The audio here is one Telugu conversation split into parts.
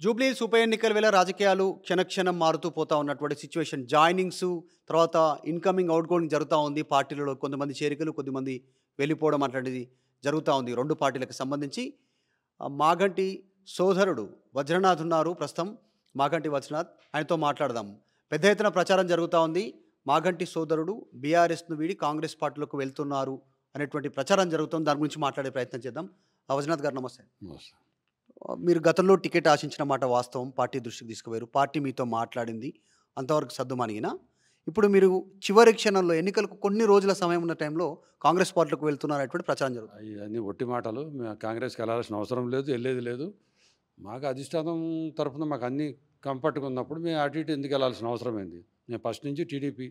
జూబ్లీహిల్స్ ఉప ఎన్నికల వేళ రాజకీయాలు క్షణక్షణం మారుతూ పోతా ఉన్నటువంటి సిచ్యువేషన్. జాయినింగ్స్, తర్వాత ఇన్‌కమింగ్, ఔట్‌గోయింగ్ జరుగుతా ఉంది. పార్టీలలో కొంతమంది చేరికలు, కొద్దిమంది వెళ్ళిపోవడం అట్లాంటిది జరుగుతా ఉంది. 2 పార్టీలకు సంబంధించి. మాగంటి సోదరుడు వజ్రనాథ్ ఉన్నారు ప్రస్తుతం. మాగంటి వజ్రనాథ్, ఆయనతో మాట్లాడదాం. పెద్ద ఎత్తున ప్రచారం జరుగుతా ఉంది. మాగంటి సోదరుడు బీఆర్ఎస్‌ను వీడి కాంగ్రెస్ పార్టీలోకి వెళ్తున్నారు అనేటువంటి ప్రచారం జరుగుతుంది. దాని గురించి మాట్లాడే ప్రయత్నం చేద్దాం. వజ్రనాథ్ గారు నమస్తే. నమస్తే. మీరు గతంలో టికెట్ ఆశించిన మాట వాస్తవం. పార్టీ దృష్టికి తీసుకుపోయారు. పార్టీ మీతో మాట్లాడింది. అంతవరకు సద్దుమణిగినా ఇప్పుడు మీరు చివరి క్షణంలో ఎన్నికలకు కొన్ని రోజుల సమయం ఉన్న టైంలో కాంగ్రెస్ పార్టీలోకి వెళ్తున్నారనేటువంటి ప్రచారం జరుగుతుంది. అవన్నీ ఒట్టి మాటలు. మేము కాంగ్రెస్కి వెళ్ళాల్సిన అవసరం లేదు, వెళ్ళేది లేదు. మాకు అధిష్టానం తరఫున మాకు అన్నీ కంఫర్ట్గా ఉన్నప్పుడు మేము అటు ఇటు ఎందుకు వెళ్ళాల్సిన అవసరం ఏంది? మేము ఫస్ట్ నుంచి టీడీపీ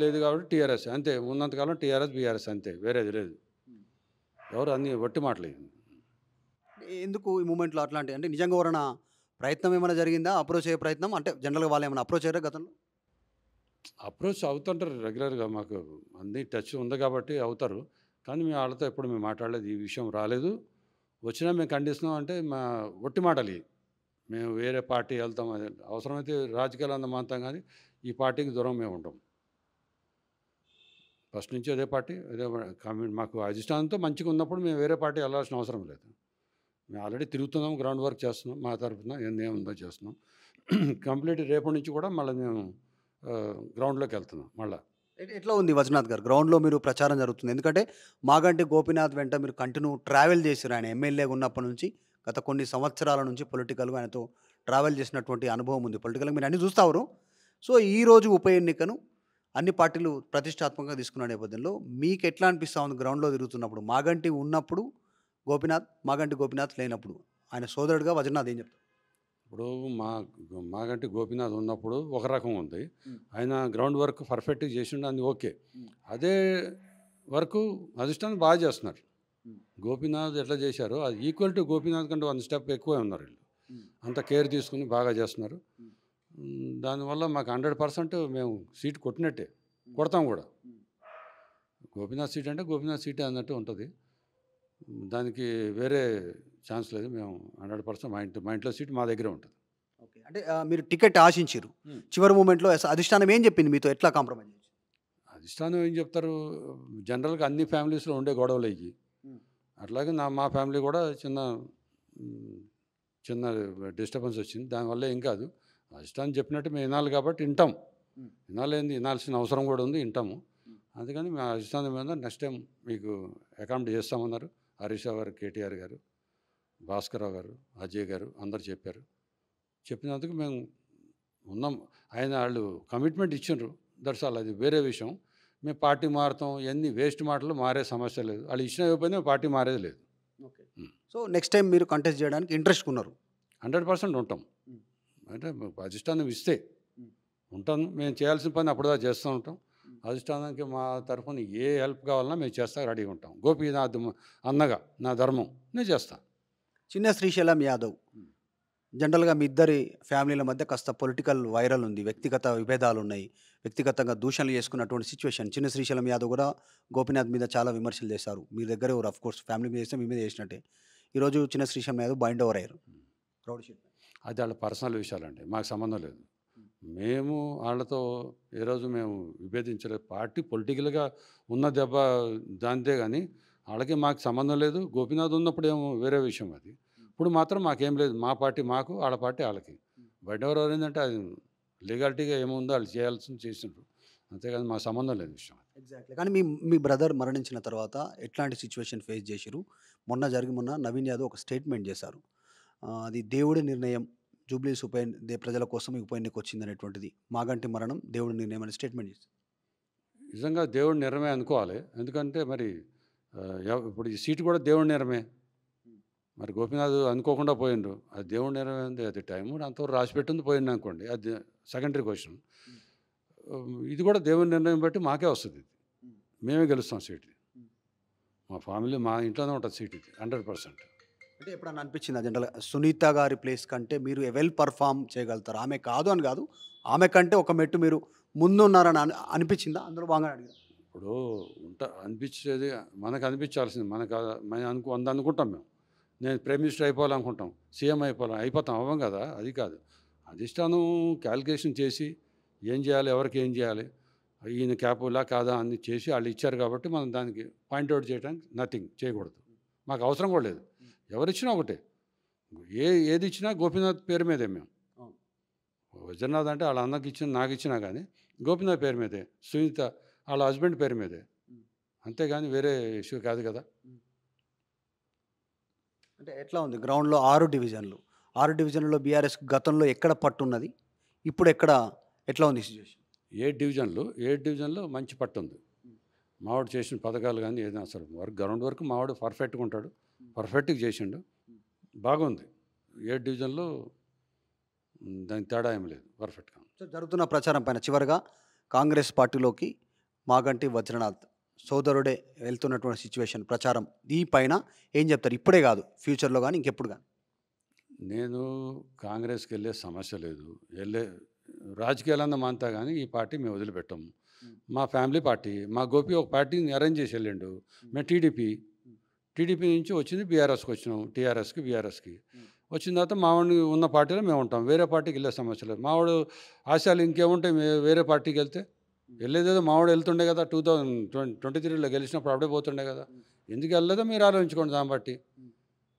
లేదు కాబట్టి టీఆర్ఎస్ అంతే. ఉన్నంతకాలం టీఆర్ఎస్ బీఆర్ఎస్ అంతే, వేరేది లేదు. ఎవరు అన్నీ ఒట్టి మాటలు. ఎందుకు ఈ మూమెంట్లో అట్లాంటి, అంటే నిజంగా ఎవరైనా ప్రయత్నం ఏమైనా జరిగిందా? అప్రోచ్ అయ్యే ప్రయత్నం, అంటే జనరల్గా వాళ్ళు ఏమైనా అప్రోచ్ అయ్యారా గతంలో? అప్రోచ్ అవుతుంటారు రెగ్యులర్గా. మాకు అన్ని టచ్ ఉంది కాబట్టి అవుతారు. కానీ మేము వాళ్ళతో ఎప్పుడు మేము మాట్లాడలేదు, ఈ విషయం రాలేదు. వచ్చినా మేము ఖండిస్తున్నాం అంటే మా ఒట్టి మాటలు ఇవి. మేము వేరే పార్టీ వెళ్తాం, అది అవసరమైతే రాజకీయాలు అందమంతాం, కానీ ఈ పార్టీకి దూరం మేము ఉంటాం. ఫస్ట్ నుంచి అదే పార్టీ, అదే మాకు అధిష్టానంతో మంచిగా ఉన్నప్పుడు మేము వేరే పార్టీ వెళ్ళాల్సిన అవసరం లేదు. మేము ఆల్రెడీ తిరుగుతున్నాం, గ్రౌండ్ వర్క్ చేస్తున్నాం, మా తరఫున ఏముందో చేస్తున్నాం. కంప్లీట్ రేపటి నుంచి కూడా మళ్ళీ మేము గ్రౌండ్లోకి వెళ్తున్నాం. మళ్ళీ ఎట్లా ఉంది వజ్రనాథ్ గారు గ్రౌండ్లో మీరు ప్రచారం జరుగుతుంది? ఎందుకంటే మాగంటి గోపీనాథ్ వెంట మీరు కంటిన్యూ ట్రావెల్ చేశారు. ఆయన ఎమ్మెల్యేగా ఉన్నప్పటి నుంచి గత కొన్ని సంవత్సరాల నుంచి పొలిటికల్గా ఆయనతో ట్రావెల్ చేసినటువంటి అనుభవం ఉంది. పొలిటికల్గా మీరు అన్నీ చూస్తారు. సో ఈరోజు ఉప ఎన్నికను అన్ని పార్టీలు ప్రతిష్టాత్మకంగా తీసుకున్న నేపథ్యంలో మీకు ఎట్లా అనిపిస్తూ ఉంది గ్రౌండ్లో తిరుగుతున్నప్పుడు? మాగంటి ఉన్నప్పుడు మాగంటి గోపీనాథ్ లేనప్పుడు ఆయన సోదరుడుగా వజ్రనాథ్ ఏం చెప్తారు? ఇప్పుడు మాగంటి గోపీనాథ్ ఉన్నప్పుడు ఒక రకం ఉంది. ఆయన గ్రౌండ్ వర్క్ పర్ఫెక్ట్గా చేసిండు, అది ఓకే. అదే వర్క్ అధిష్టానం బాగా చేస్తున్నారు. గోపీనాథ్ ఎట్లా చేశారో అది ఈక్వల్ టు గోపీనాథ్ కంటే 1 స్టెప్ ఎక్కువే ఉన్నారు వీళ్ళు. అంత కేర్ తీసుకుని బాగా చేస్తున్నారు. దానివల్ల మాకు 100% మేము సీట్ కొట్టినట్టే, కొడతాం కూడా. గోపీనాథ్ సీట్ అంటే గోపీనాథ్ సీటే అన్నట్టు ఉంటుంది. దానికి వేరే ఛాన్స్ లేదు. మేము 100% మా ఇంట్లో సీట్ మా దగ్గరే ఉంటుంది. ఓకే, అంటే మీరు టికెట్ ఆశించారు. చివరి మూమెంట్లో అధిష్టానం ఏం చెప్పింది మీతో? ఎట్లా కాంప్రమైజ్ చేసి? అధిష్టానం ఏం చెప్తారు? జనరల్గా అన్ని ఫ్యామిలీస్లో ఉండే గొడవలు ఇవి. అట్లాగే మా ఫ్యామిలీ కూడా చిన్న డిస్టర్బెన్స్ వచ్చింది. దానివల్ల ఏం కాదు. అధిష్టానం చెప్పినట్టు మేము వినాలి కాబట్టి వింటాం. వినాల్సిన అవసరం కూడా ఉంది, వింటాము. అందుకని మా అధిష్టానం మీద నెక్స్ట్ టైం మీకు అకామిడేట్ చేస్తామన్నారు. హరీష్ రావు గారు, కేటీఆర్ గారు, భాస్కర్రావు గారు, అజయ్ గారు అందరు చెప్పారు. చెప్పినందుకు మేము ఉన్నాం. వాళ్ళు కమిట్మెంట్ ఇచ్చిండ్రు, దట్స్ ఆల్. అది వేరే విషయం. మేము పార్టీ మారుతాం, ఇవన్నీ వేస్ట్ మాటలు, మారే సమస్య లేదు. వాళ్ళు ఇచ్చిన ఇవ్వకపోయినా పార్టీ మారేది లేదు. ఓకే, సో నెక్స్ట్ టైం మీరు కంటెస్ట్ చేయడానికి ఇంట్రెస్ట్ ఉన్నారు? 100% ఉంటాం. అంటే అధిష్టానం ఇస్తే ఉంటాను. మేము చేయాల్సిన పని అప్పుడుదా చేస్తూ ఉంటాం. అధిష్టానానికి మా తరఫున ఏ హెల్ప్ కావాలన్నా మేము చేస్తా రెడీగా ఉంటాం. గోపీనాథ్ అన్నగా నా ధర్మం నేను చేస్తాను. చిన్న శ్రీశైలం యాదవ్, జనరల్గా మీ ఇద్దరి ఫ్యామిలీల మధ్య కాస్త పొలిటికల్ వైరల్ ఉంది, వ్యక్తిగత విభేదాలు ఉన్నాయి, వ్యక్తిగతంగా దూషణలు చేసుకున్నటువంటి సిచ్యువేషన్. చిన్న శ్రీశైలం యాదవ్ కూడా గోపీనాథ్ మీద చాలా విమర్శలు చేశారు. మీ దగ్గర ఎవరు? ఆఫ్ కోర్స్ ఫ్యామిలీ మీద చేస్తే మీ మీద చేసినట్టే. ఈరోజు చిన్న శ్రీశైలం యాదవ్ బైండ్ ఓవర్ అయ్యారు. అది వాళ్ళ పర్సనల్ విషయాలండి, మాకు సంబంధం లేదు. మేము వాళ్ళతో ఈరోజు మేము విభేదించలేదు. పార్టీ పొలిటికల్గా ఉన్న దెబ్బ దాంతే, కానీ వాళ్ళకి మాకు సంబంధం లేదు. గోపీనాథ్ ఉన్నప్పుడు ఏమో వేరే విషయం అది. ఇప్పుడు మాత్రం మాకేం లేదు. మా పార్టీ మాకు, వాళ్ళ పార్టీ వాళ్ళకి. బయట ఎవరు ఏంటంటే అది లీగాలిటీగా ఏముందో వాళ్ళు చేయాల్సింది చేసినారు, అంతేకాని మా సంబంధం లేదు విషయం. ఎగ్జాక్ట్లీ. కానీ మీ బ్రదర్ మరణించిన తర్వాత ఎట్లాంటి సిచ్యువేషన్ ఫేస్ చేసిరు? మొన్న నవీన్ యాదవ్ ఒక స్టేట్మెంట్ చేశారు. అది దేవుడి నిర్ణయం, జూబ్లీహిల్స్ ప్రజల కోసం ఉప ఎన్నిక వచ్చింది అనేటువంటిది. మాగంటి మరణం దేవుడి నిర్ణయం అనే స్టేట్మెంట్ చేశారు. నిజంగా దేవుడి నిర్ణయమే అనుకోవాలి. ఎందుకంటే మరి ఇప్పుడు ఈ సీటు కూడా దేవుడి నిర్ణయమే. మరి గోపీనాథ్ అనుకోకుండా పోయిండు, అది దేవుడి నిర్ణయం ఉంది. అది టైము అంతవరకు రాసి పెట్టింది, పోయింది అనుకోండి, అది సెకండరీ క్వశ్చన్. ఇది కూడా దేవుడి నిర్ణయం బట్టి మాకే వస్తుంది. మేమే గెలుస్తాం సీటు. మా ఫ్యామిలీ, మా ఇంట్లోనే ఉంటుంది సీట్. ఇది 100%. అంటే ఎప్పుడన్నా అనిపించింది జనరల్గా సునీత గారి ప్లేస్ కంటే మీరు వెల్ పర్ఫామ్ చేయగలుగుతారు, ఆమె కాదు అని కాదు, ఆమె కంటే ఒక మెట్టు మీరు ముందున్నారని అనిపించిందా? అందులో బాగా అడిగారు. ఇప్పుడు అనిపించేది మనకు అనిపించాల్సింది మనం 100 అనుకుంటాం మేము. నేను ప్రైమ్ మినిస్టర్ అయిపోవాలనుకుంటాం, సీఎం అయిపోతాం అవ్వం కదా. అది కాదు, అధిష్టానం క్యాలిక్యులేషన్ చేసి ఏం చేయాలి, ఎవరికి ఏం చేయాలి, ఈయన క్యాపులా కాదా అని చేసి వాళ్ళు ఇచ్చారు కాబట్టి మనం దానికి పాయింట్అవుట్ చేయడానికి నథింగ్ చేయకూడదు. మాకు అవసరం కూడా లేదు. ఎవరిచ్చినా ఒకటే, ఏది ఇచ్చినా గోపీనాథ్ పేరు మీదే. మేము వజ్రనాథ్ అంటే వాళ్ళ అన్నకి ఇచ్చిన నాకు ఇచ్చినా కానీ గోపీనాథ్ పేరు మీదే, సునీత వాళ్ళ హస్బెండ్ పేరు మీదే, అంతేగాని వేరే ఇష్యూ కాదు కదా. అంటే ఎట్లా ఉంది గ్రౌండ్లో 6 డివిజన్లు, 6 డివిజన్లలో బీఆర్ఎస్ గతంలో ఎక్కడ పట్టున్నది, ఇప్పుడు ఎట్లా ఉంది సిచ్యువేషన్? 7 డివిజన్లో మంచి పట్టు ఉంది. మావాడు చేసిన పథకాలు కానీ ఏదైనా అసలు గ్రౌండ్ వరకు మావాడు పర్ఫెక్ట్గా ఉంటాడు, పర్ఫెక్ట్గా చేసిండు, బాగుంది. 7 డివిజన్లో దానికి తేడా ఏం లేదు, పర్ఫెక్ట్గా. సో జరుగుతున్న ప్రచారం పైన చివరిగా కాంగ్రెస్ పార్టీలోకి మాగంటి వజ్రనాథ్ సోదరుడే వెళ్తున్నటువంటి సిచ్యువేషన్ ప్రచారం ఈ పైన ఏం చెప్తారు? ఇప్పుడే కాదు, ఫ్యూచర్లో కానీ ఇంకెప్పుడు కానీ. నేను కాంగ్రెస్కి వెళ్ళే సమస్య లేదు, రాజకీయాలన్నా మాంతా కానీ ఈ పార్టీ మేము వదిలిపెట్టాము. మా ఫ్యామిలీ పార్టీ, మా గోపి ఒక పార్టీని అరేంజ్ చేసి వెళ్ళిండు. మేము టీడీపీ నుంచి వచ్చింది బీఆర్ఎస్కి వచ్చినాం, టీఆర్ఎస్కి బీఆర్ఎస్కి వచ్చిన తర్వాత మావాడిని ఉన్న పార్టీలో మేము ఉంటాం. వేరే పార్టీకి వెళ్ళే సమస్య లేదు. మావాడు ఆశయాలు ఇంకేముంటాయి, వేరే పార్టీకి వెళ్తే వెళ్ళేదేదో మావాడు వెళ్తుండే కదా. 2023లో గెలిచినప్పుడు అప్పుడే పోతుండే కదా. ఎందుకు వెళ్ళలేదో మీరు ఆలోచించుకోండి దాన్ని బట్టి.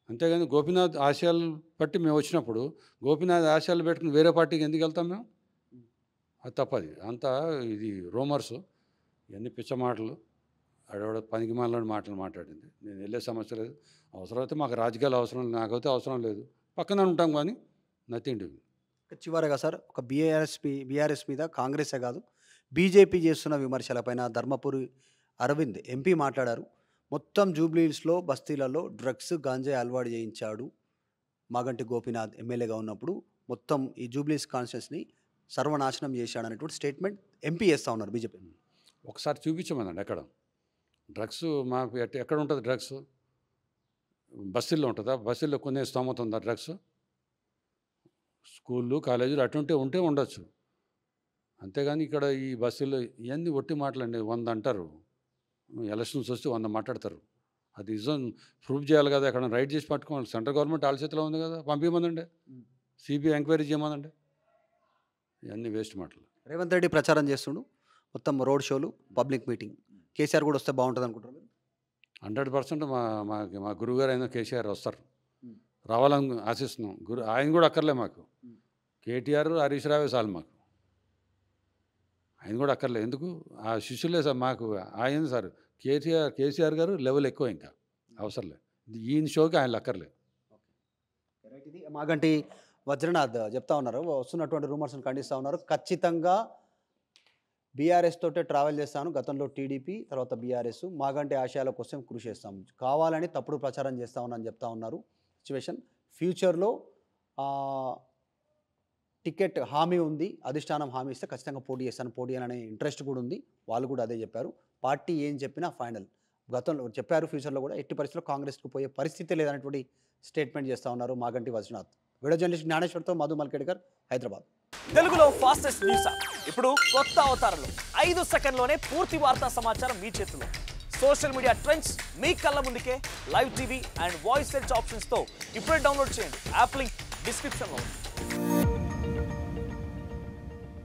అంతేగాని గోపీనాథ్ ఆశయాలు బట్టి మేము వచ్చినప్పుడు గోపీనాథ్ ఆశయాలు పెట్టుకుని వేరే పార్టీకి ఎందుకు వెళ్తాం మేము? అది తప్పది. అంతా ఇది రూమర్స్, ఇవన్నీ పిచ్చ మాటలు, ఆడవాడ పనికి మాటలు మాట్లాడింది. నేను వెళ్ళే సమస్య లేదు. అవసరమైతే మాకు రాజకీయాలు అవసరం లేదు, నాకైతే అవసరం లేదు, పక్కన ఉంటాం కానీ నథింగ్ డూయింగ్. చివరగా సార్, ఒక బీఆర్ఎస్ మీద కాంగ్రెసే కాదు బీజేపీ చేస్తున్న విమర్శలపైన ధర్మపురి అరవింద్ ఎంపీ మాట్లాడారు. మొత్తం జూబ్లీహిల్స్లో బస్తీలలో డ్రగ్స్ గాంజాయి అలవాటు చేయించాడు మాగంటి గోపీనాథ్ ఎమ్మెల్యేగా ఉన్నప్పుడు, మొత్తం ఈ జూబ్లీహిల్స్ కాన్స్టిట్యూన్సీని సర్వనాశనం చేశాడనేటువంటి స్టేట్మెంట్ ఎంపీ చేస్తూ ఉన్నారు బీజేపీ. ఒకసారి చూపించమనండి ఎక్కడ డ్రగ్స్, మాకు ఎక్కడ ఉంటుంది డ్రగ్స్? బస్సుల్లో ఉంటుందా? బస్సుల్లో కొనే స్తోమత ఉందా డ్రగ్స్? స్కూళ్ళు కాలేజీలు అటుంటే ఉండొచ్చు, అంతేగాని ఇక్కడ ఈ బస్సుల్లో ఇవన్నీ ఒట్టి మాటలండి. 100 అంటారు, ఎలక్షన్స్ వస్తే 100 మాట్లాడతారు. అది నిజం ప్రూఫ్ చేయాలి కదా. ఎక్కడ రైట్ చేసి పట్టుకోవాలి. సెంట్రల్ గవర్నమెంట్ వాళ్ళ చేతిలో ఉంది కదా, పంపించమందండి, సిబిఐ ఎంక్వైరీ చేయమనండి. ఇవన్నీ వేస్ట్ మాటలు. రేవంత్ రెడ్డి ప్రచారం చేస్తుండు, మొత్తం రోడ్ షోలు, పబ్లిక్ మీటింగ్. కేసీఆర్ కూడా వస్తే బాగుంటుంది అనుకుంటారు మీరు? 100% మా గురువుగారు అయినా కేసీఆర్ వస్తారు, రావాలని ఆశిస్తున్నాం. ఆయన కూడా అక్కర్లే మాకు. కేటీఆర్, హరీష్ రావే చాలు మాకు, ఆయన కూడా అక్కర్లే. ఎందుకు? ఆ శిష్యులే సార్ మాకు. ఆయన సార్ కేసీఆర్ గారు లెవెల్ ఎక్కువ, ఇంకా అవసరం లేదు. ఈయన షోకి ఆయన అక్కర్లేదు. ఇది మాగంటి వజ్రనాథ్ చెప్తా ఉన్నారు, వస్తున్నటువంటి రూమర్స్ని ఖండిస్తూ ఉన్నారు. ఖచ్చితంగా బీఆర్ఎస్ తోటే ట్రావెల్ చేస్తాను, గతంలో టీడీపీ తర్వాత బీఆర్ఎస్, మాగంటి ఆశయాల కోసం కృషి చేస్తాం, కావాలని తప్పుడు ప్రచారం చేస్తా ఉన్నాను చెప్తా ఉన్నారు. సిచ్యువేషన్ ఫ్యూచర్లో టికెట్ హామీ ఉంది, అధిష్టానం హామీ ఇస్తే ఖచ్చితంగా పోటీ చేస్తాను, పోటీ అనే ఇంట్రెస్ట్ కూడా ఉంది. వాళ్ళు కూడా అదే చెప్పారు. పార్టీ ఏం చెప్పినా ఫైనల్. గతంలో చెప్పారు, ఫ్యూచర్లో కూడా ఎట్టి పరిస్థితుల్లో కాంగ్రెస్కు పోయే పరిస్థితి లేదనేటువంటి స్టేట్మెంట్ చేస్తూ ఉన్నారు మాగంటి వజ్రనాథ్. వీడియో జర్నలిస్ట్ జ్ఞానేశ్వర్తో మధు మల్కేడ్కర్, హైదరాబాద్. తెలుగులో ఫాస్టెస్ట్ న్యూస్ యాప్ ఇప్పుడు కొత్త అవతారంలో 5 సెకండ్లోనే పూర్తి వార్తా సమాచారం మీ చేతిలో. సోషల్ మీడియా ట్రెండ్స్ మీ కళ్ళ ముందుకే live TV and voice search ఆప్షన్స్తో ఇప్పుడే డౌన్లోడ్ చేయండి. యాప్ లింక్ డిస్క్రిప్షన్లో ఉంది.